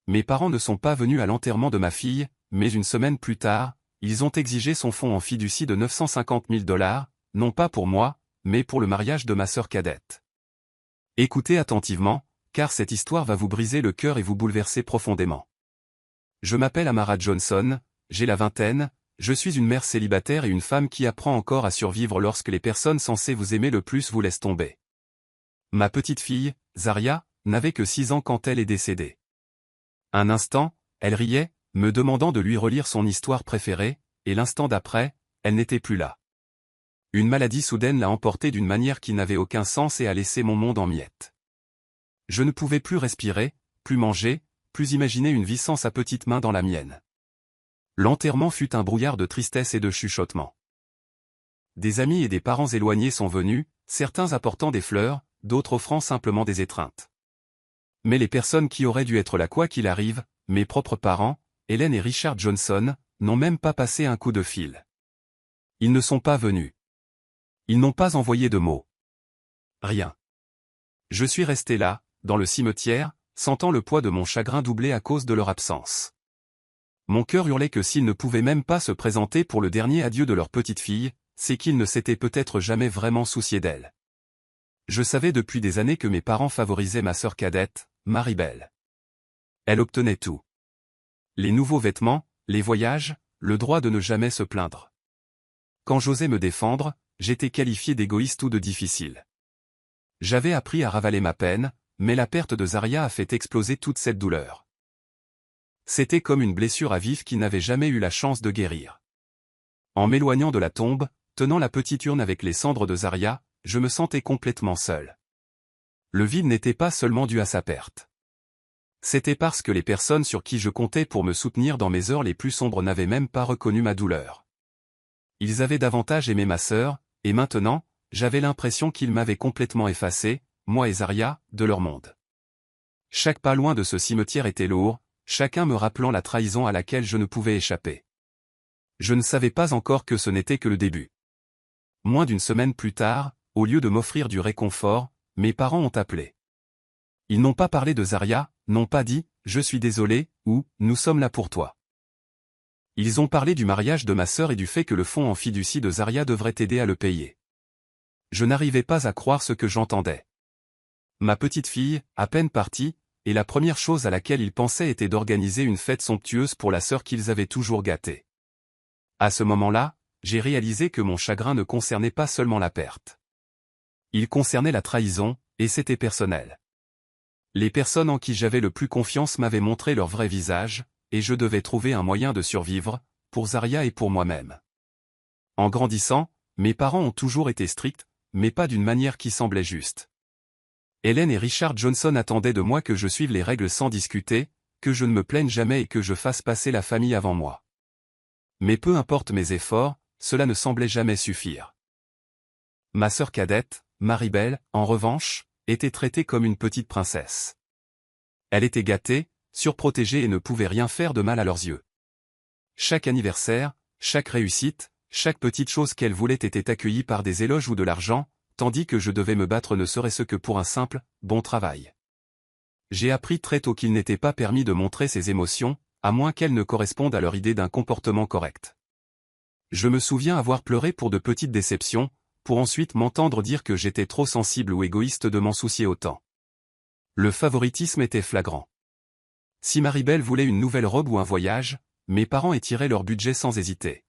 mes parents ne sont pas venus à l'enterrement de ma fille, mais une semaine plus tard, ils ont exigé son fonds en fiducie de 950 000 $, non pas pour moi, mais pour le mariage de ma sœur cadette. Écoutez attentivement, car cette histoire va vous briser le cœur et vous bouleverser profondément. Je m'appelle Amara Johnson, j'ai la vingtaine, je suis une mère célibataire et une femme qui apprend encore à survivre lorsque les personnes censées vous aimer le plus vous laissent tomber. Ma petite fille, Zaria, n'avait que 6 ans quand elle est décédée. Un instant, elle riait, me demandant de lui relire son histoire préférée, et l'instant d'après, elle n'était plus là. Une maladie soudaine l'a emportée d'une manière qui n'avait aucun sens et a laissé mon monde en miettes. Je ne pouvais plus respirer, plus manger, plus imaginer une vie sans sa petite main dans la mienne. L'enterrement fut un brouillard de tristesse et de chuchotements. Des amis et des parents éloignés sont venus, certains apportant des fleurs, d'autres offrant simplement des étreintes. Mais les personnes qui auraient dû être là quoi qu'il arrive, mes propres parents, Hélène et Richard Johnson, n'ont même pas passé un coup de fil. Ils ne sont pas venus. Ils n'ont pas envoyé de mots. Rien. Je suis resté là, dans le cimetière, sentant le poids de mon chagrin doubler à cause de leur absence. Mon cœur hurlait que s'ils ne pouvaient même pas se présenter pour le dernier adieu de leur petite fille, c'est qu'ils ne s'étaient peut-être jamais vraiment souciés d'elle. Je savais depuis des années que mes parents favorisaient ma sœur cadette, Maribel. Elle obtenait tout. Les nouveaux vêtements, les voyages, le droit de ne jamais se plaindre. Quand j'osais me défendre, j'étais qualifié d'égoïste ou de difficile. J'avais appris à ravaler ma peine, mais la perte de Zaria a fait exploser toute cette douleur. C'était comme une blessure à vif qui n'avait jamais eu la chance de guérir. En m'éloignant de la tombe, tenant la petite urne avec les cendres de Zaria, je me sentais complètement seul. Le vide n'était pas seulement dû à sa perte. C'était parce que les personnes sur qui je comptais pour me soutenir dans mes heures les plus sombres n'avaient même pas reconnu ma douleur. Ils avaient davantage aimé ma sœur, et maintenant, j'avais l'impression qu'ils m'avaient complètement effacé, moi et Zaria, de leur monde. Chaque pas loin de ce cimetière était lourd, chacun me rappelant la trahison à laquelle je ne pouvais échapper. Je ne savais pas encore que ce n'était que le début. Moins d'une semaine plus tard, au lieu de m'offrir du réconfort, mes parents ont appelé. Ils n'ont pas parlé de Zaria, n'ont pas dit « je suis désolé » ou « nous sommes là pour toi ». Ils ont parlé du mariage de ma sœur et du fait que le fonds en fiducie de Zaria devrait aider à le payer. Je n'arrivais pas à croire ce que j'entendais. Ma petite fille, à peine partie, et la première chose à laquelle ils pensaient était d'organiser une fête somptueuse pour la sœur qu'ils avaient toujours gâtée. À ce moment-là, j'ai réalisé que mon chagrin ne concernait pas seulement la perte. Il concernait la trahison, et c'était personnel. Les personnes en qui j'avais le plus confiance m'avaient montré leur vrai visage, et je devais trouver un moyen de survivre, pour Zaria et pour moi-même. En grandissant, mes parents ont toujours été stricts, mais pas d'une manière qui semblait juste. Hélène et Richard Johnson attendaient de moi que je suive les règles sans discuter, que je ne me plaigne jamais et que je fasse passer la famille avant moi. Mais peu importe mes efforts, cela ne semblait jamais suffire. Ma sœur cadette, Maribel, en revanche, était traitée comme une petite princesse. Elle était gâtée, surprotégée et ne pouvait rien faire de mal à leurs yeux. Chaque anniversaire, chaque réussite, chaque petite chose qu'elle voulait était accueillie par des éloges ou de l'argent, tandis que je devais me battre ne serait-ce que pour un simple « bon travail ». J'ai appris très tôt qu'il n'était pas permis de montrer ses émotions, à moins qu'elles ne correspondent à leur idée d'un comportement correct. Je me souviens avoir pleuré pour de petites déceptions, pour ensuite m'entendre dire que j'étais trop sensible ou égoïste de m'en soucier autant. Le favoritisme était flagrant. Si Maribel voulait une nouvelle robe ou un voyage, mes parents étiraient leur budget sans hésiter.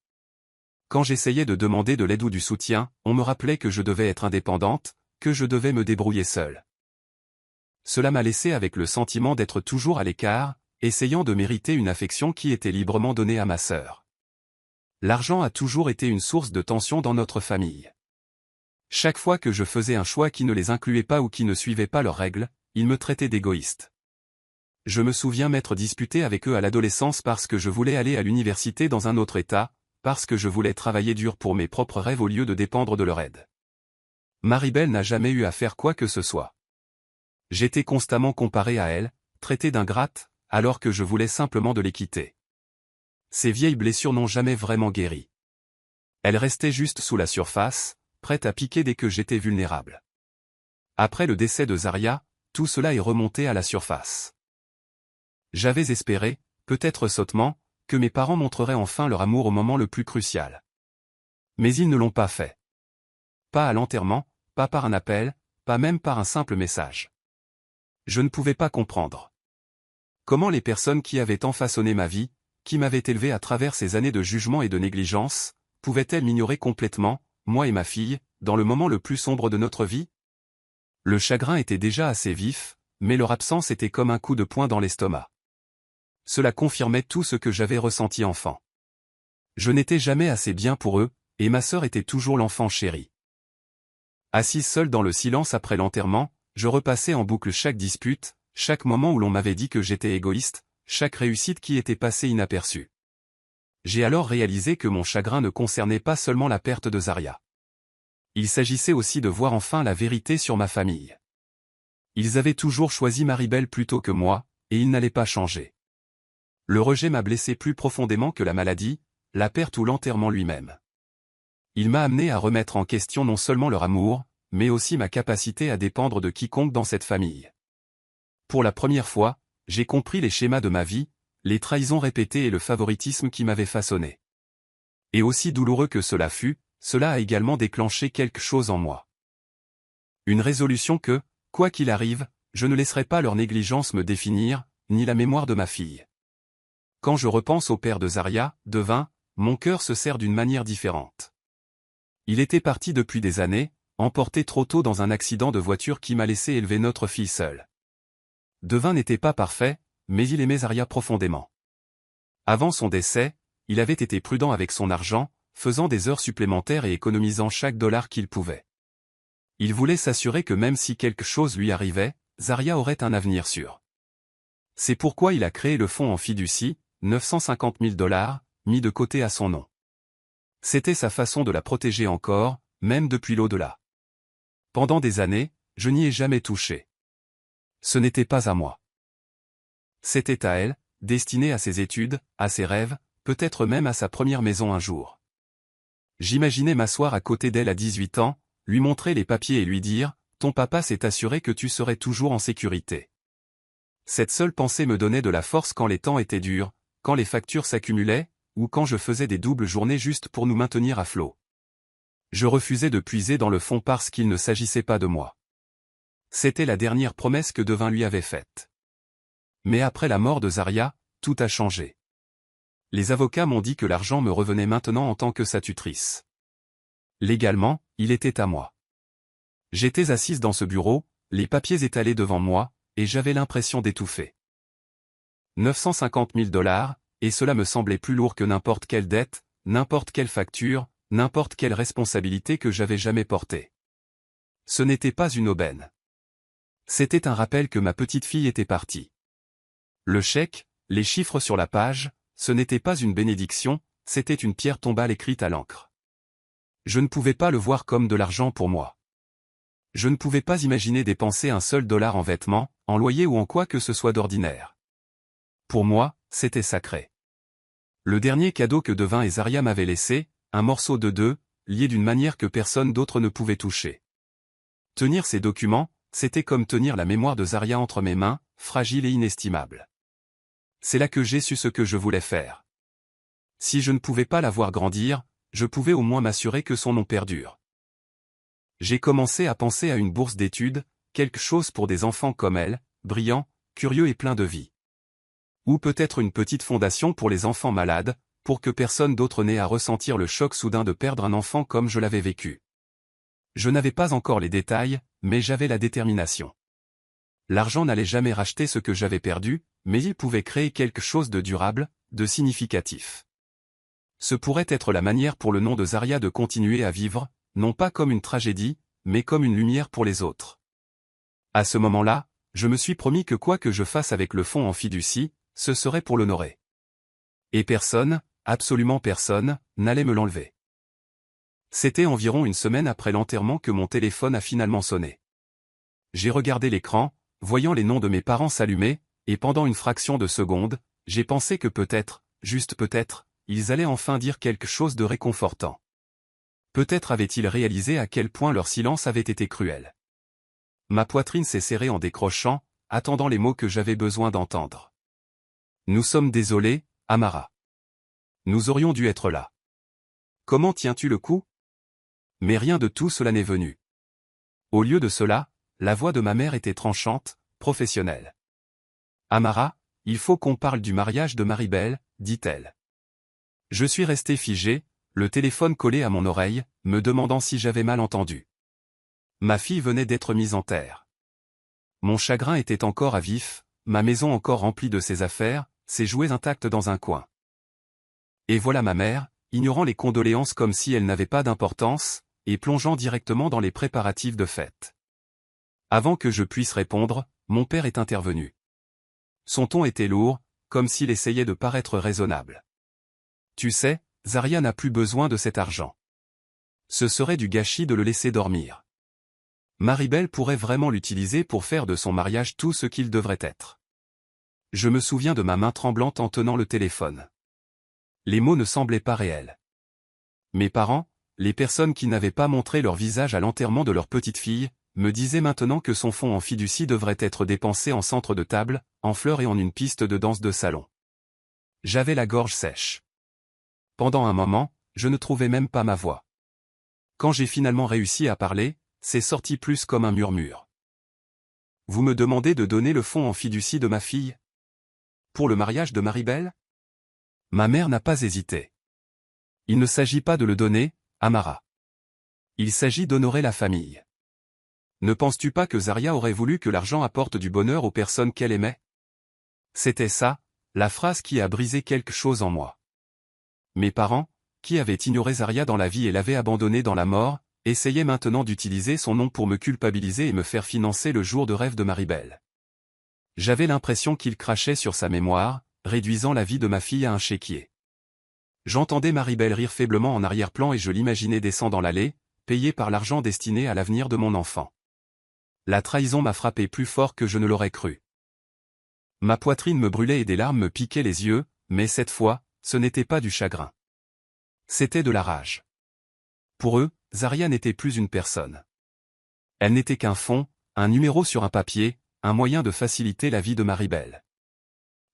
Quand j'essayais de demander de l'aide ou du soutien, on me rappelait que je devais être indépendante, que je devais me débrouiller seule. Cela m'a laissé avec le sentiment d'être toujours à l'écart, essayant de mériter une affection qui était librement donnée à ma sœur. L'argent a toujours été une source de tension dans notre famille. Chaque fois que je faisais un choix qui ne les incluait pas ou qui ne suivait pas leurs règles, ils me traitaient d'égoïste. Je me souviens m'être disputé avec eux à l'adolescence parce que je voulais aller à l'université dans un autre état, parce que je voulais travailler dur pour mes propres rêves au lieu de dépendre de leur aide. Maribel n'a jamais eu à faire quoi que ce soit. J'étais constamment comparé à elle, traité d'ingrate, alors que je voulais simplement de l'équité. Ces vieilles blessures n'ont jamais vraiment guéri. Elles restaient juste sous la surface, prêtes à piquer dès que j'étais vulnérable. Après le décès de Zaria, tout cela est remonté à la surface. J'avais espéré, peut-être sottement, que mes parents montreraient enfin leur amour au moment le plus crucial. Mais ils ne l'ont pas fait. Pas à l'enterrement, pas par un appel, pas même par un simple message. Je ne pouvais pas comprendre. Comment les personnes qui avaient tant façonné ma vie, qui m'avaient élevé à travers ces années de jugement et de négligence, pouvaient-elles m'ignorer complètement, moi et ma fille, dans le moment le plus sombre de notre vie? Le chagrin était déjà assez vif, mais leur absence était comme un coup de poing dans l'estomac. Cela confirmait tout ce que j'avais ressenti enfant. Je n'étais jamais assez bien pour eux, et ma sœur était toujours l'enfant chéri. Assise seule dans le silence après l'enterrement, je repassais en boucle chaque dispute, chaque moment où l'on m'avait dit que j'étais égoïste, chaque réussite qui était passée inaperçue. J'ai alors réalisé que mon chagrin ne concernait pas seulement la perte de Zaria. Il s'agissait aussi de voir enfin la vérité sur ma famille. Ils avaient toujours choisi Maribel plutôt que moi, et ils n'allaient pas changer. Le rejet m'a blessé plus profondément que la maladie, la perte ou l'enterrement lui-même. Il m'a amené à remettre en question non seulement leur amour, mais aussi ma capacité à dépendre de quiconque dans cette famille. Pour la première fois, j'ai compris les schémas de ma vie, les trahisons répétées et le favoritisme qui m'avaient façonné. Et aussi douloureux que cela fut, cela a également déclenché quelque chose en moi. Une résolution que, quoi qu'il arrive, je ne laisserai pas leur négligence me définir, ni la mémoire de ma fille. Quand je repense au père de Zaria, Devin, mon cœur se serre d'une manière différente. Il était parti depuis des années, emporté trop tôt dans un accident de voiture qui m'a laissé élever notre fille seule. Devin n'était pas parfait, mais il aimait Zaria profondément. Avant son décès, il avait été prudent avec son argent, faisant des heures supplémentaires et économisant chaque dollar qu'il pouvait. Il voulait s'assurer que même si quelque chose lui arrivait, Zaria aurait un avenir sûr. C'est pourquoi il a créé le fonds en fiducie, 950 000 $, mis de côté à son nom. C'était sa façon de la protéger encore, même depuis l'au-delà. Pendant des années, je n'y ai jamais touché. Ce n'était pas à moi. C'était à elle, destinée à ses études, à ses rêves, peut-être même à sa première maison un jour. J'imaginais m'asseoir à côté d'elle à 18 ans, lui montrer les papiers et lui dire « Ton papa s'est assuré que tu serais toujours en sécurité ». Cette seule pensée me donnait de la force quand les temps étaient durs, quand les factures s'accumulaient, ou quand je faisais des doubles journées juste pour nous maintenir à flot. Je refusais de puiser dans le fond parce qu'il ne s'agissait pas de moi. C'était la dernière promesse que Devin lui avait faite. Mais après la mort de Zaria, tout a changé. Les avocats m'ont dit que l'argent me revenait maintenant en tant que sa tutrice. Légalement, il était à moi. J'étais assise dans ce bureau, les papiers étalés devant moi, et j'avais l'impression d'étouffer. 950 000 $, et cela me semblait plus lourd que n'importe quelle dette, n'importe quelle facture, n'importe quelle responsabilité que j'avais jamais portée. Ce n'était pas une aubaine. C'était un rappel que ma petite fille était partie. Le chèque, les chiffres sur la page, ce n'était pas une bénédiction, c'était une pierre tombale écrite à l'encre. Je ne pouvais pas le voir comme de l'argent pour moi. Je ne pouvais pas imaginer dépenser un seul dollar en vêtements, en loyer ou en quoi que ce soit d'ordinaire. Pour moi, c'était sacré. Le dernier cadeau que Devin et Zaria m'avaient laissé, un morceau de d'eux, lié d'une manière que personne d'autre ne pouvait toucher. Tenir ces documents, c'était comme tenir la mémoire de Zaria entre mes mains, fragile et inestimable. C'est là que j'ai su ce que je voulais faire. Si je ne pouvais pas la voir grandir, je pouvais au moins m'assurer que son nom perdure. J'ai commencé à penser à une bourse d'études, quelque chose pour des enfants comme elle, brillants, curieux et pleins de vie. Ou peut-être une petite fondation pour les enfants malades, pour que personne d'autre n'ait à ressentir le choc soudain de perdre un enfant comme je l'avais vécu. Je n'avais pas encore les détails, mais j'avais la détermination. L'argent n'allait jamais racheter ce que j'avais perdu, mais il pouvait créer quelque chose de durable, de significatif. Ce pourrait être la manière pour le nom de Zaria de continuer à vivre, non pas comme une tragédie, mais comme une lumière pour les autres. À ce moment-là, je me suis promis que quoi que je fasse avec le fonds en fiducie, ce serait pour l'honorer. Et personne, absolument personne, n'allait me l'enlever. C'était environ une semaine après l'enterrement que mon téléphone a finalement sonné. J'ai regardé l'écran, voyant les noms de mes parents s'allumer, et pendant une fraction de seconde, j'ai pensé que peut-être, juste peut-être, ils allaient enfin dire quelque chose de réconfortant. Peut-être avaient-ils réalisé à quel point leur silence avait été cruel. Ma poitrine s'est serrée en décrochant, attendant les mots que j'avais besoin d'entendre. Nous sommes désolés, Amara. Nous aurions dû être là. Comment tiens-tu le coup? Mais rien de tout cela n'est venu. Au lieu de cela, la voix de ma mère était tranchante, professionnelle. Amara, il faut qu'on parle du mariage de Maribel, dit-elle. Je suis resté figé, le téléphone collé à mon oreille, me demandant si j'avais mal entendu. Ma fille venait d'être mise en terre. Mon chagrin était encore à vif, ma maison encore remplie de ses affaires, ses jouets intacts dans un coin. Et voilà ma mère, ignorant les condoléances comme si elles n'avaient pas d'importance, et plongeant directement dans les préparatifs de fête. Avant que je puisse répondre, mon père est intervenu. Son ton était lourd, comme s'il essayait de paraître raisonnable. Tu sais, Zaria n'a plus besoin de cet argent. Ce serait du gâchis de le laisser dormir. Maribel pourrait vraiment l'utiliser pour faire de son mariage tout ce qu'il devrait être. Je me souviens de ma main tremblante en tenant le téléphone. Les mots ne semblaient pas réels. Mes parents, les personnes qui n'avaient pas montré leur visage à l'enterrement de leur petite fille, me disaient maintenant que son fonds en fiducie devrait être dépensé en centre de table, en fleurs et en une piste de danse de salon. J'avais la gorge sèche. Pendant un moment, je ne trouvais même pas ma voix. Quand j'ai finalement réussi à parler, c'est sorti plus comme un murmure. Vous me demandez de donner le fonds en fiducie de ma fille? Pour le mariage de Maribel? Ma mère n'a pas hésité. Il ne s'agit pas de le donner, Amara. Il s'agit d'honorer la famille. Ne penses-tu pas que Zaria aurait voulu que l'argent apporte du bonheur aux personnes qu'elle aimait? C'était ça, la phrase qui a brisé quelque chose en moi. Mes parents, qui avaient ignoré Zaria dans la vie et l'avaient abandonnée dans la mort, essayaient maintenant d'utiliser son nom pour me culpabiliser et me faire financer le jour de rêve de Maribel. J'avais l'impression qu'ils crachaient sur sa mémoire, réduisant la vie de ma fille à un chéquier. J'entendais Maribel rire faiblement en arrière-plan et je l'imaginais descendant l'allée, payée par l'argent destiné à l'avenir de mon enfant. La trahison m'a frappé plus fort que je ne l'aurais cru. Ma poitrine me brûlait et des larmes me piquaient les yeux, mais cette fois, ce n'était pas du chagrin. C'était de la rage. Pour eux, Zaria n'était plus une personne. Elle n'était qu'un fond, un numéro sur un papier, un moyen de faciliter la vie de Maribel.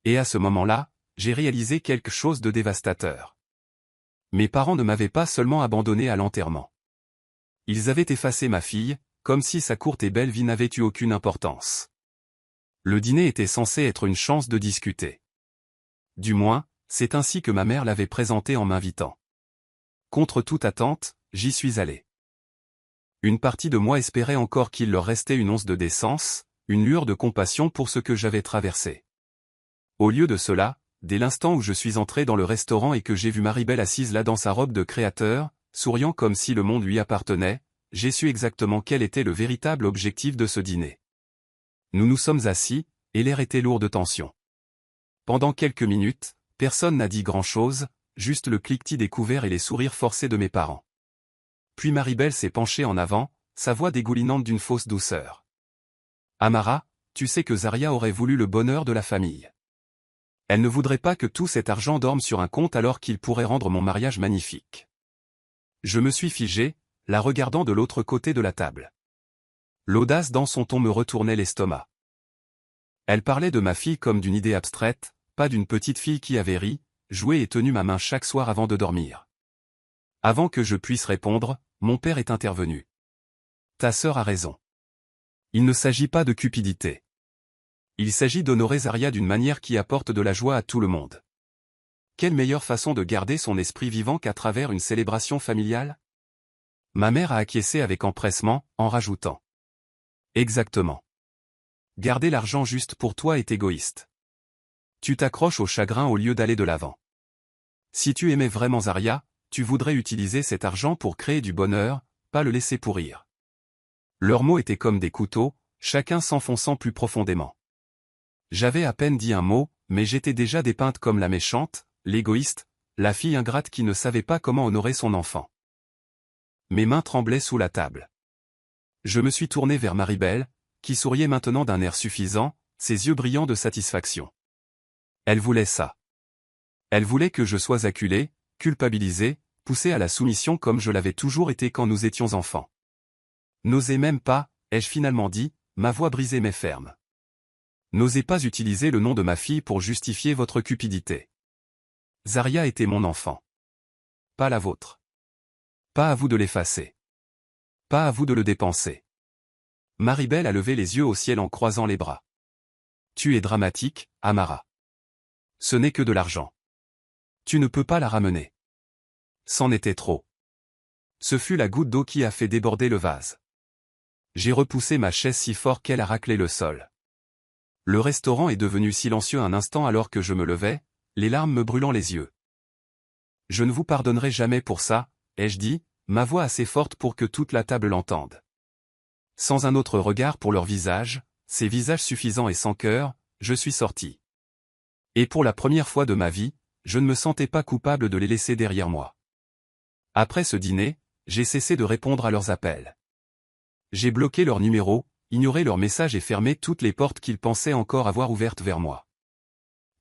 Et à ce moment-là, j'ai réalisé quelque chose de dévastateur. Mes parents ne m'avaient pas seulement abandonné à l'enterrement. Ils avaient effacé ma fille, comme si sa courte et belle vie n'avait eu aucune importance. Le dîner était censé être une chance de discuter. Du moins, c'est ainsi que ma mère l'avait présenté en m'invitant. Contre toute attente, j'y suis allé. Une partie de moi espérait encore qu'il leur restait une once de décence, une lueur de compassion pour ce que j'avais traversé. Au lieu de cela, dès l'instant où je suis entré dans le restaurant et que j'ai vu Maribel assise là dans sa robe de créateur, souriant comme si le monde lui appartenait, j'ai su exactement quel était le véritable objectif de ce dîner. Nous nous sommes assis, et l'air était lourd de tension. Pendant quelques minutes, personne n'a dit grand-chose, juste le cliquetis des couverts et les sourires forcés de mes parents. Puis Maribel s'est penchée en avant, sa voix dégoulinante d'une fausse douceur. Amara, tu sais que Zaria aurait voulu le bonheur de la famille. Elle ne voudrait pas que tout cet argent dorme sur un compte alors qu'il pourrait rendre mon mariage magnifique. Je me suis figé, la regardant de l'autre côté de la table. L'audace dans son ton me retournait l'estomac. Elle parlait de ma fille comme d'une idée abstraite, pas d'une petite fille qui avait ri, joué et tenu ma main chaque soir avant de dormir. Avant que je puisse répondre, mon père est intervenu. Ta sœur a raison. Il ne s'agit pas de cupidité. Il s'agit d'honorer Zaria d'une manière qui apporte de la joie à tout le monde. Quelle meilleure façon de garder son esprit vivant qu'à travers une célébration familiale? Ma mère a acquiescé avec empressement, en rajoutant. Exactement. Garder l'argent juste pour toi est égoïste. Tu t'accroches au chagrin au lieu d'aller de l'avant. Si tu aimais vraiment Zaria, tu voudrais utiliser cet argent pour créer du bonheur, pas le laisser pourrir. Leurs mots étaient comme des couteaux, chacun s'enfonçant plus profondément. J'avais à peine dit un mot, mais j'étais déjà dépeinte comme la méchante, l'égoïste, la fille ingrate qui ne savait pas comment honorer son enfant. Mes mains tremblaient sous la table. Je me suis tourné vers Maribel, qui souriait maintenant d'un air suffisant, ses yeux brillants de satisfaction. Elle voulait ça. Elle voulait que je sois acculé, culpabilisé, poussé à la soumission comme je l'avais toujours été quand nous étions enfants. N'osez même pas, ai-je finalement dit, ma voix brisée mais ferme. N'osez pas utiliser le nom de ma fille pour justifier votre cupidité. Zaria était mon enfant. Pas la vôtre. Pas à vous de l'effacer. Pas à vous de le dépenser. Maribel a levé les yeux au ciel en croisant les bras. Tu es dramatique, Amara. Ce n'est que de l'argent. Tu ne peux pas la ramener. C'en était trop. Ce fut la goutte d'eau qui a fait déborder le vase. J'ai repoussé ma chaise si fort qu'elle a raclé le sol. Le restaurant est devenu silencieux un instant alors que je me levais, les larmes me brûlant les yeux. Je ne vous pardonnerai jamais pour ça, ai-je dit, ma voix assez forte pour que toute la table l'entende. Sans un autre regard pour leurs visages, ces visages suffisants et sans cœur, je suis sorti. Et pour la première fois de ma vie, je ne me sentais pas coupable de les laisser derrière moi. Après ce dîner, j'ai cessé de répondre à leurs appels. J'ai bloqué leurs numéros, ignoré leurs messages et fermé toutes les portes qu'ils pensaient encore avoir ouvertes vers moi.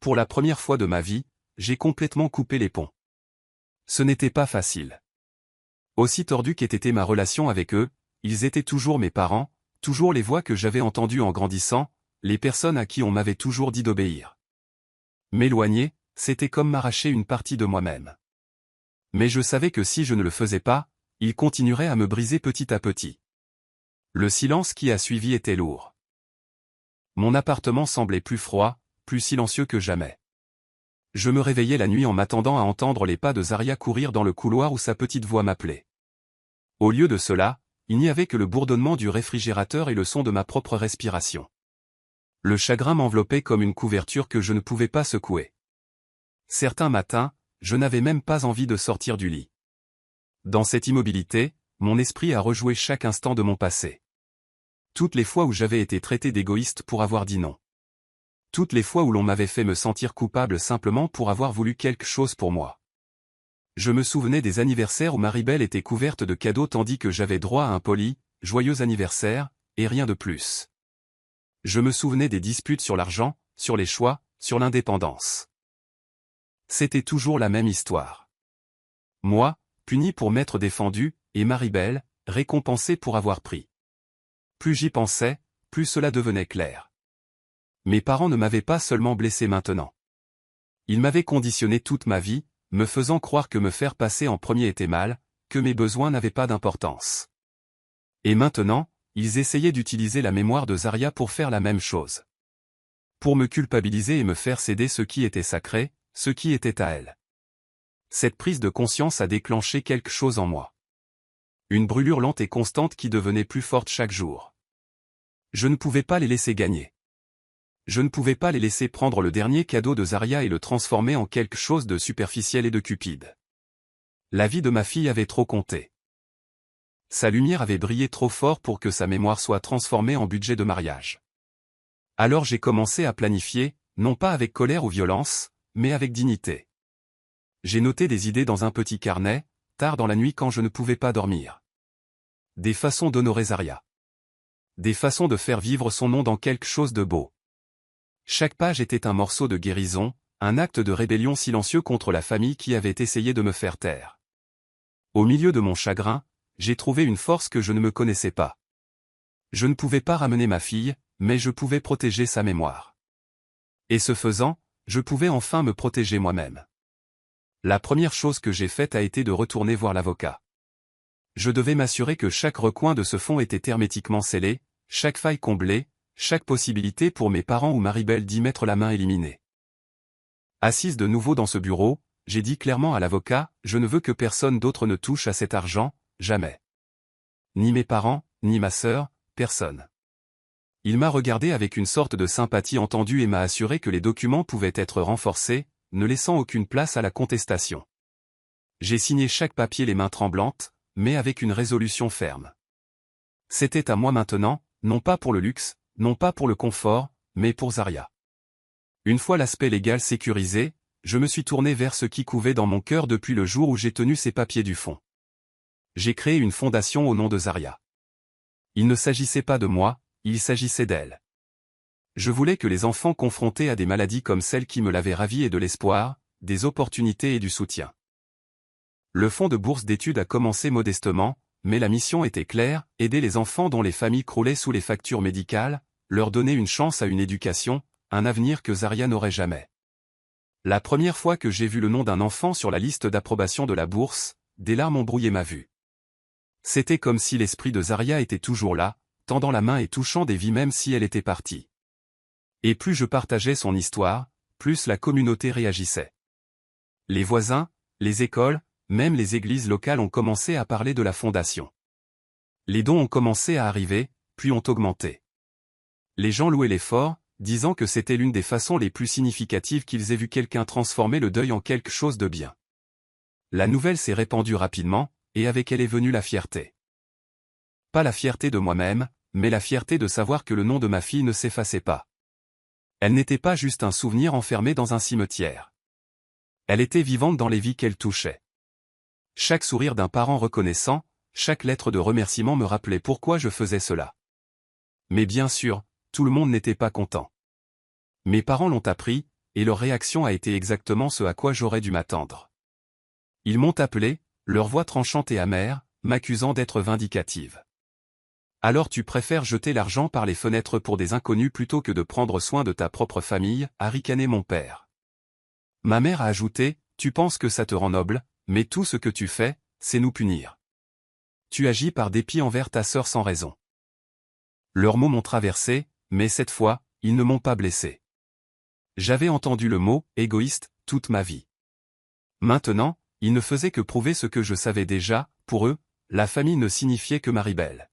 Pour la première fois de ma vie, j'ai complètement coupé les ponts. Ce n'était pas facile. Aussi tordue qu'ait été ma relation avec eux, ils étaient toujours mes parents, toujours les voix que j'avais entendues en grandissant, les personnes à qui on m'avait toujours dit d'obéir. M'éloigner, c'était comme m'arracher une partie de moi-même. Mais je savais que si je ne le faisais pas, ils continueraient à me briser petit à petit. Le silence qui a suivi était lourd. Mon appartement semblait plus froid, plus silencieux que jamais. Je me réveillais la nuit en m'attendant à entendre les pas de Zaria courir dans le couloir où sa petite voix m'appelait. Au lieu de cela, il n'y avait que le bourdonnement du réfrigérateur et le son de ma propre respiration. Le chagrin m'enveloppait comme une couverture que je ne pouvais pas secouer. Certains matins, je n'avais même pas envie de sortir du lit. Dans cette immobilité, mon esprit a rejoué chaque instant de mon passé. Toutes les fois où j'avais été traité d'égoïste pour avoir dit non. Toutes les fois où l'on m'avait fait me sentir coupable simplement pour avoir voulu quelque chose pour moi. Je me souvenais des anniversaires où Maribel était couverte de cadeaux tandis que j'avais droit à un poli, joyeux anniversaire, et rien de plus. Je me souvenais des disputes sur l'argent, sur les choix, sur l'indépendance. C'était toujours la même histoire. Moi, puni pour m'être défendu, et Maribel, récompensée pour avoir pris. Plus j'y pensais, plus cela devenait clair. Mes parents ne m'avaient pas seulement blessé maintenant. Ils m'avaient conditionné toute ma vie, me faisant croire que me faire passer en premier était mal, que mes besoins n'avaient pas d'importance. Et maintenant, ils essayaient d'utiliser la mémoire de Zaria pour faire la même chose. Pour me culpabiliser et me faire céder ce qui était sacré, ce qui était à elle. Cette prise de conscience a déclenché quelque chose en moi. Une brûlure lente et constante qui devenait plus forte chaque jour. Je ne pouvais pas les laisser gagner. Je ne pouvais pas les laisser prendre le dernier cadeau de Zaria et le transformer en quelque chose de superficiel et de cupide. La vie de ma fille avait trop compté. Sa lumière avait brillé trop fort pour que sa mémoire soit transformée en budget de mariage. Alors j'ai commencé à planifier, non pas avec colère ou violence, mais avec dignité. J'ai noté des idées dans un petit carnet, tard dans la nuit quand je ne pouvais pas dormir. Des façons d'honorer Zaria. Des façons de faire vivre son nom dans quelque chose de beau. Chaque page était un morceau de guérison, un acte de rébellion silencieux contre la famille qui avait essayé de me faire taire. Au milieu de mon chagrin, j'ai trouvé une force que je ne me connaissais pas. Je ne pouvais pas ramener ma fille, mais je pouvais protéger sa mémoire. Et ce faisant, je pouvais enfin me protéger moi-même. La première chose que j'ai faite a été de retourner voir l'avocat. Je devais m'assurer que chaque recoin de ce fonds était hermétiquement scellé, chaque faille comblée, chaque possibilité pour mes parents ou Maribel d'y mettre la main éliminée. Assise de nouveau dans ce bureau, j'ai dit clairement à l'avocat, je ne veux que personne d'autre ne touche à cet argent, jamais. Ni mes parents, ni ma sœur, personne. Il m'a regardé avec une sorte de sympathie entendue et m'a assuré que les documents pouvaient être renforcés, ne laissant aucune place à la contestation. J'ai signé chaque papier les mains tremblantes, mais avec une résolution ferme. C'était à moi maintenant, non pas pour le luxe, non pas pour le confort, mais pour Zaria. Une fois l'aspect légal sécurisé, je me suis tourné vers ce qui couvait dans mon cœur depuis le jour où j'ai tenu ces papiers du fonds. J'ai créé une fondation au nom de Zaria. Il ne s'agissait pas de moi, il s'agissait d'elle. Je voulais que les enfants confrontés à des maladies comme celle qui me l'avait ravie aient de l'espoir, des opportunités et du soutien. Le fonds de bourse d'études a commencé modestement, mais la mission était claire, aider les enfants dont les familles croulaient sous les factures médicales, leur donner une chance à une éducation, un avenir que Zaria n'aurait jamais. La première fois que j'ai vu le nom d'un enfant sur la liste d'approbation de la bourse, des larmes ont brouillé ma vue. C'était comme si l'esprit de Zaria était toujours là, tendant la main et touchant des vies même si elle était partie. Et plus je partageais son histoire, plus la communauté réagissait. Les voisins, les écoles, même les églises locales ont commencé à parler de la fondation. Les dons ont commencé à arriver, puis ont augmenté. Les gens louaient l'effort, disant que c'était l'une des façons les plus significatives qu'ils aient vu quelqu'un transformer le deuil en quelque chose de bien. La nouvelle s'est répandue rapidement, et avec elle est venue la fierté. Pas la fierté de moi-même, mais la fierté de savoir que le nom de ma fille ne s'effaçait pas. Elle n'était pas juste un souvenir enfermé dans un cimetière. Elle était vivante dans les vies qu'elle touchait. Chaque sourire d'un parent reconnaissant, chaque lettre de remerciement me rappelait pourquoi je faisais cela. Mais bien sûr, tout le monde n'était pas content. Mes parents l'ont appris, et leur réaction a été exactement ce à quoi j'aurais dû m'attendre. Ils m'ont appelé, leur voix tranchante et amère, m'accusant d'être vindicative. Alors tu préfères jeter l'argent par les fenêtres pour des inconnus plutôt que de prendre soin de ta propre famille, a ricané mon père. Ma mère a ajouté, tu penses que ça te rend noble, mais tout ce que tu fais, c'est nous punir. Tu agis par dépit envers ta sœur sans raison. Leurs mots m'ont traversé, mais cette fois, ils ne m'ont pas blessé. J'avais entendu le mot « égoïste » toute ma vie. Maintenant, ils ne faisaient que prouver ce que je savais déjà, pour eux, la famille ne signifiait que Maribel.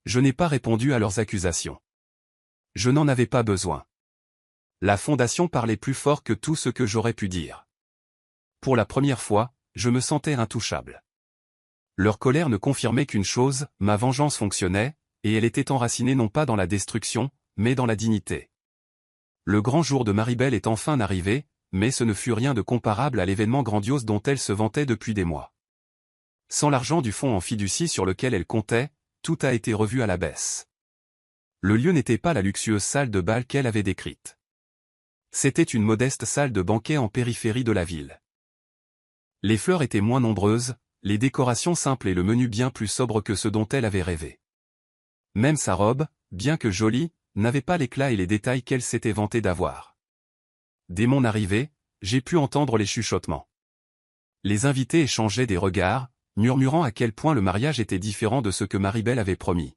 Je n'ai pas répondu à leurs accusations. Je n'en avais pas besoin. La fondation parlait plus fort que tout ce que j'aurais pu dire. Pour la première fois, je me sentais intouchable. Leur colère ne confirmait qu'une chose, ma vengeance fonctionnait, et elle était enracinée non pas dans la destruction, mais dans la dignité. Le grand jour de Maribel est enfin arrivé, mais ce ne fut rien de comparable à l'événement grandiose dont elle se vantait depuis des mois. Sans l'argent du fonds en fiducie sur lequel elle comptait, tout a été revu à la baisse. Le lieu n'était pas la luxueuse salle de bal qu'elle avait décrite. C'était une modeste salle de banquet en périphérie de la ville. Les fleurs étaient moins nombreuses, les décorations simples et le menu bien plus sobre que ce dont elle avait rêvé. Même sa robe, bien que jolie, n'avait pas l'éclat et les détails qu'elle s'était vantée d'avoir. Dès mon arrivée, j'ai pu entendre les chuchotements. Les invités échangeaient des regards, murmurant à quel point le mariage était différent de ce que Maribel avait promis.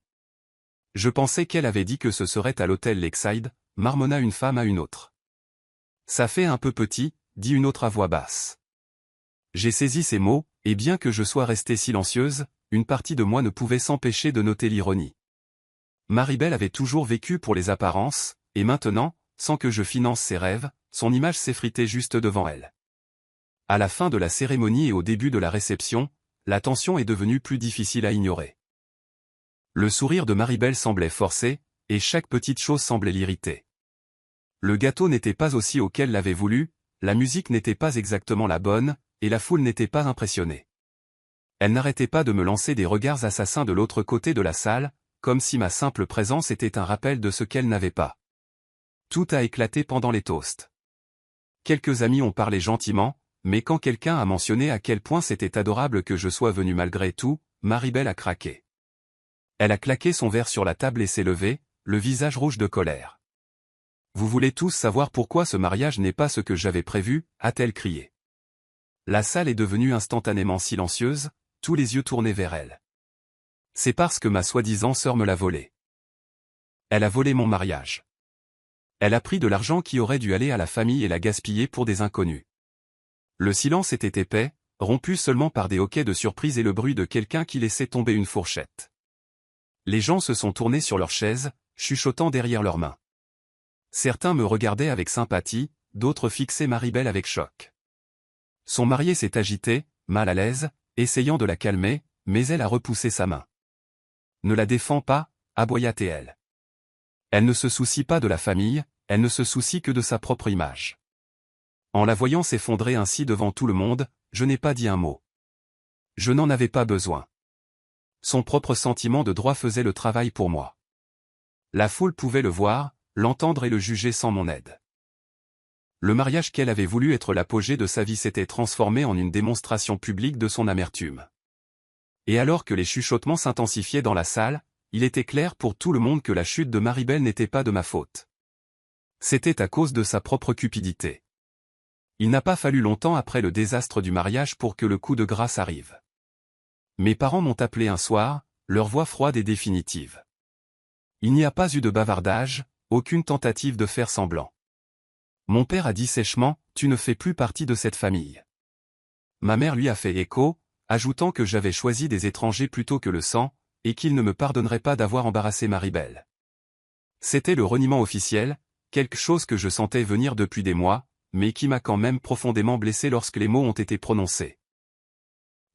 Je pensais qu'elle avait dit que ce serait à l'hôtel Lakeside, marmonna une femme à une autre. Ça fait un peu petit, dit une autre à voix basse. J'ai saisi ces mots, et bien que je sois restée silencieuse, une partie de moi ne pouvait s'empêcher de noter l'ironie. Maribel avait toujours vécu pour les apparences, et maintenant, sans que je finance ses rêves, son image s'effritait juste devant elle. À la fin de la cérémonie et au début de la réception, la tension est devenue plus difficile à ignorer. Le sourire de Maribel semblait forcé, et chaque petite chose semblait l'irriter. Le gâteau n'était pas aussi haut qu'elle l'avait voulu, la musique n'était pas exactement la bonne, et la foule n'était pas impressionnée. Elle n'arrêtait pas de me lancer des regards assassins de l'autre côté de la salle, comme si ma simple présence était un rappel de ce qu'elle n'avait pas. Tout a éclaté pendant les toasts. Quelques amis ont parlé gentiment, mais quand quelqu'un a mentionné à quel point c'était adorable que je sois venu malgré tout, Maribel a craqué. Elle a claqué son verre sur la table et s'est levée, le visage rouge de colère. « Vous voulez tous savoir pourquoi ce mariage n'est pas ce que j'avais prévu » a-t-elle crié. La salle est devenue instantanément silencieuse, tous les yeux tournés vers elle. C'est parce que ma soi-disant sœur me l'a volé. Elle a volé mon mariage. Elle a pris de l'argent qui aurait dû aller à la famille et l'a gaspillé pour des inconnus. Le silence était épais, rompu seulement par des hoquets de surprise et le bruit de quelqu'un qui laissait tomber une fourchette. Les gens se sont tournés sur leurs chaises, chuchotant derrière leurs mains. Certains me regardaient avec sympathie, d'autres fixaient Maribel avec choc. Son marié s'est agité, mal à l'aise, essayant de la calmer, mais elle a repoussé sa main. « Ne la défends pas » aboya-t-elle. Elle ne se soucie pas de la famille, elle ne se soucie que de sa propre image. En la voyant s'effondrer ainsi devant tout le monde, je n'ai pas dit un mot. Je n'en avais pas besoin. Son propre sentiment de droit faisait le travail pour moi. La foule pouvait le voir, l'entendre et le juger sans mon aide. Le mariage qu'elle avait voulu être l'apogée de sa vie s'était transformé en une démonstration publique de son amertume. Et alors que les chuchotements s'intensifiaient dans la salle, il était clair pour tout le monde que la chute de Maribel n'était pas de ma faute. C'était à cause de sa propre cupidité. Il n'a pas fallu longtemps après le désastre du mariage pour que le coup de grâce arrive. Mes parents m'ont appelé un soir, leur voix froide et définitive. Il n'y a pas eu de bavardage, aucune tentative de faire semblant. Mon père a dit sèchement, « Tu ne fais plus partie de cette famille ». Ma mère lui a fait écho, ajoutant que j'avais choisi des étrangers plutôt que le sang, et qu'il ne me pardonnerait pas d'avoir embarrassé Maribel. C'était le reniement officiel, quelque chose que je sentais venir depuis des mois, mais qui m'a quand même profondément blessé lorsque les mots ont été prononcés.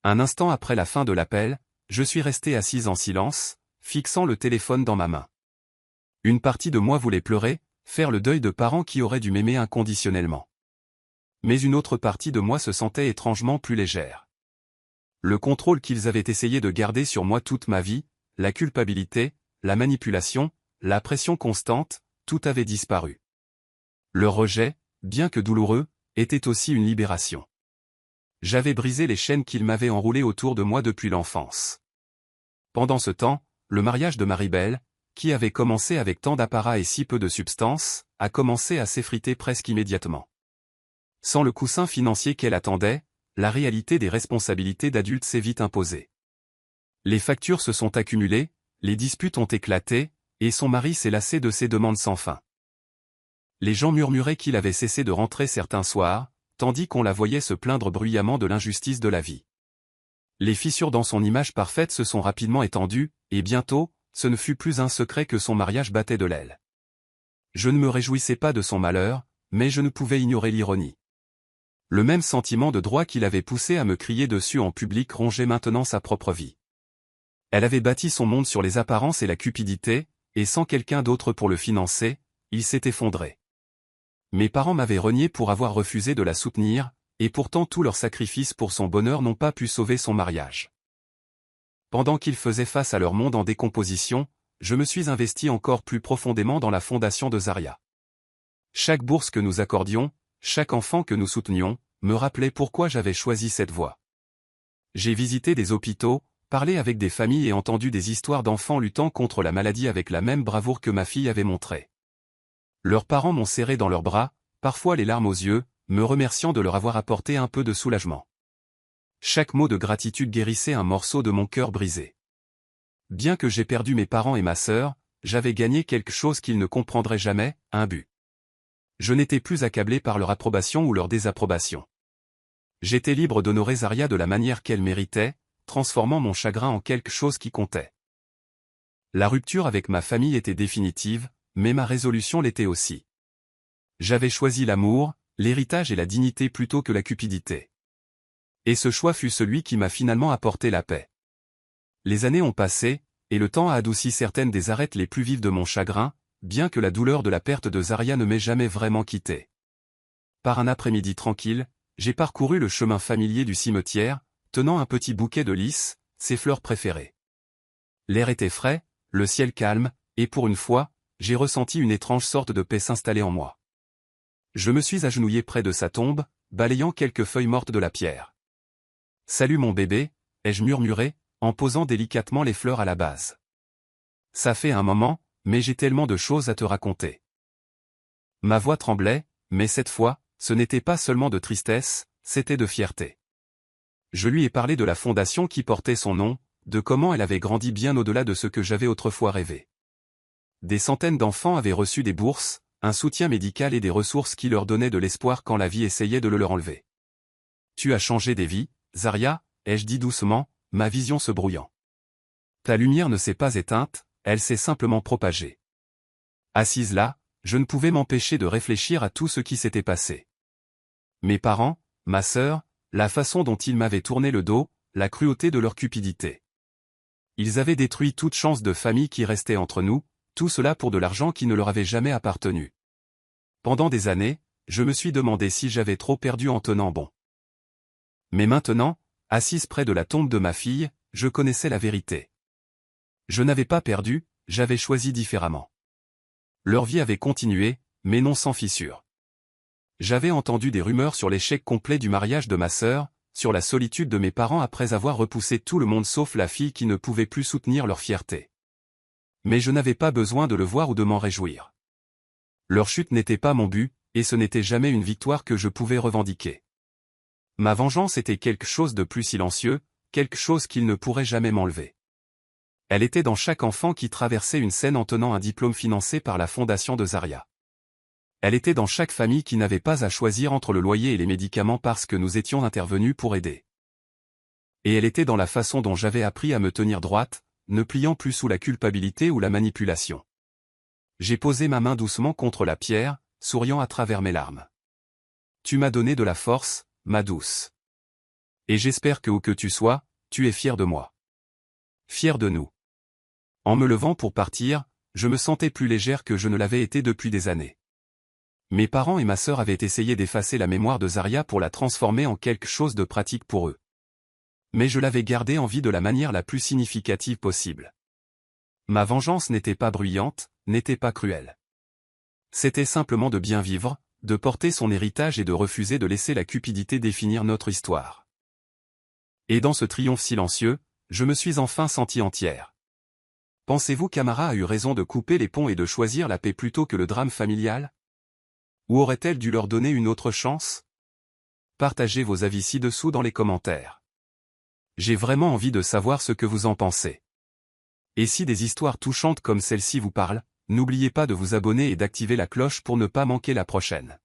Un instant après la fin de l'appel, je suis resté assise en silence, fixant le téléphone dans ma main. Une partie de moi voulait pleurer, faire le deuil de parents qui auraient dû m'aimer inconditionnellement. Mais une autre partie de moi se sentait étrangement plus légère. Le contrôle qu'ils avaient essayé de garder sur moi toute ma vie, la culpabilité, la manipulation, la pression constante, tout avait disparu. Le rejet, bien que douloureux, était aussi une libération. J'avais brisé les chaînes qu'ils m'avaient enroulées autour de moi depuis l'enfance. Pendant ce temps, le mariage de Maribel, qui avait commencé avec tant d'apparat et si peu de substance, a commencé à s'effriter presque immédiatement. Sans le coussin financier qu'elle attendait, la réalité des responsabilités d'adulte s'est vite imposée. Les factures se sont accumulées, les disputes ont éclaté, et son mari s'est lassé de ses demandes sans fin. Les gens murmuraient qu'il avait cessé de rentrer certains soirs, tandis qu'on la voyait se plaindre bruyamment de l'injustice de la vie. Les fissures dans son image parfaite se sont rapidement étendues, et bientôt, ce ne fut plus un secret que son mariage battait de l'aile. Je ne me réjouissais pas de son malheur, mais je ne pouvais ignorer l'ironie. Le même sentiment de droit qui l'avait poussé à me crier dessus en public rongeait maintenant sa propre vie. Elle avait bâti son monde sur les apparences et la cupidité, et sans quelqu'un d'autre pour le financer, il s'est effondré. Mes parents m'avaient renié pour avoir refusé de la soutenir, et pourtant tous leurs sacrifices pour son bonheur n'ont pas pu sauver son mariage. Pendant qu'ils faisaient face à leur monde en décomposition, je me suis investi encore plus profondément dans la fondation de Zaria. Chaque bourse que nous accordions, chaque enfant que nous soutenions, me rappelait pourquoi j'avais choisi cette voie. J'ai visité des hôpitaux, parlé avec des familles et entendu des histoires d'enfants luttant contre la maladie avec la même bravoure que ma fille avait montré. Leurs parents m'ont serré dans leurs bras, parfois les larmes aux yeux, me remerciant de leur avoir apporté un peu de soulagement. Chaque mot de gratitude guérissait un morceau de mon cœur brisé. Bien que j'ai perdu mes parents et ma sœur, j'avais gagné quelque chose qu'ils ne comprendraient jamais, un but. Je n'étais plus accablé par leur approbation ou leur désapprobation. J'étais libre d'honorer Zaria de la manière qu'elle méritait, transformant mon chagrin en quelque chose qui comptait. La rupture avec ma famille était définitive, mais ma résolution l'était aussi. J'avais choisi l'amour, l'héritage et la dignité plutôt que la cupidité. Et ce choix fut celui qui m'a finalement apporté la paix. Les années ont passé, et le temps a adouci certaines des arêtes les plus vives de mon chagrin, bien que la douleur de la perte de Zaria ne m'ait jamais vraiment quitté. Par un après-midi tranquille, j'ai parcouru le chemin familier du cimetière, tenant un petit bouquet de lys, ses fleurs préférées. L'air était frais, le ciel calme, et pour une fois, j'ai ressenti une étrange sorte de paix s'installer en moi. Je me suis agenouillé près de sa tombe, balayant quelques feuilles mortes de la pierre. « Salut mon bébé », ai-je murmuré, en posant délicatement les fleurs à la base. « Ça fait un moment, mais j'ai tellement de choses à te raconter. » Ma voix tremblait, mais cette fois, ce n'était pas seulement de tristesse, c'était de fierté. Je lui ai parlé de la fondation qui portait son nom, de comment elle avait grandi bien au-delà de ce que j'avais autrefois rêvé. Des centaines d'enfants avaient reçu des bourses, un soutien médical et des ressources qui leur donnaient de l'espoir quand la vie essayait de le leur enlever. « Tu as changé des vies, Zaria », ai-je dit doucement, ma vision se brouillant. « Ta lumière ne s'est pas éteinte, elle s'est simplement propagée. » Assise là, je ne pouvais m'empêcher de réfléchir à tout ce qui s'était passé. Mes parents, ma sœur, la façon dont ils m'avaient tourné le dos, la cruauté de leur cupidité. Ils avaient détruit toute chance de famille qui restait entre nous, tout cela pour de l'argent qui ne leur avait jamais appartenu. Pendant des années, je me suis demandé si j'avais trop perdu en tenant bon. Mais maintenant, assise près de la tombe de ma fille, je connaissais la vérité. Je n'avais pas perdu, j'avais choisi différemment. Leur vie avait continué, mais non sans fissure. J'avais entendu des rumeurs sur l'échec complet du mariage de ma sœur, sur la solitude de mes parents après avoir repoussé tout le monde sauf la fille qui ne pouvait plus soutenir leur fierté. Mais je n'avais pas besoin de le voir ou de m'en réjouir. Leur chute n'était pas mon but, et ce n'était jamais une victoire que je pouvais revendiquer. Ma vengeance était quelque chose de plus silencieux, quelque chose qu'ils ne pourraient jamais m'enlever. Elle était dans chaque enfant qui traversait une scène en tenant un diplôme financé par la fondation de Zaria. Elle était dans chaque famille qui n'avait pas à choisir entre le loyer et les médicaments parce que nous étions intervenus pour aider. Et elle était dans la façon dont j'avais appris à me tenir droite, ne pliant plus sous la culpabilité ou la manipulation. J'ai posé ma main doucement contre la pierre, souriant à travers mes larmes. Tu m'as donné de la force, ma douce. Et j'espère que où que tu sois, tu es fier de moi. Fier de nous. En me levant pour partir, je me sentais plus légère que je ne l'avais été depuis des années. Mes parents et ma sœur avaient essayé d'effacer la mémoire de Zaria pour la transformer en quelque chose de pratique pour eux. Mais je l'avais gardée en vie de la manière la plus significative possible. Ma vengeance n'était pas bruyante, n'était pas cruelle. C'était simplement de bien vivre, de porter son héritage et de refuser de laisser la cupidité définir notre histoire. Et dans ce triomphe silencieux, je me suis enfin sentie entière. Pensez-vous qu'Amara a eu raison de couper les ponts et de choisir la paix plutôt que le drame familial? Ou aurait-elle dû leur donner une autre chance? Partagez vos avis ci-dessous dans les commentaires. J'ai vraiment envie de savoir ce que vous en pensez. Et si des histoires touchantes comme celle-ci vous parlent, n'oubliez pas de vous abonner et d'activer la cloche pour ne pas manquer la prochaine.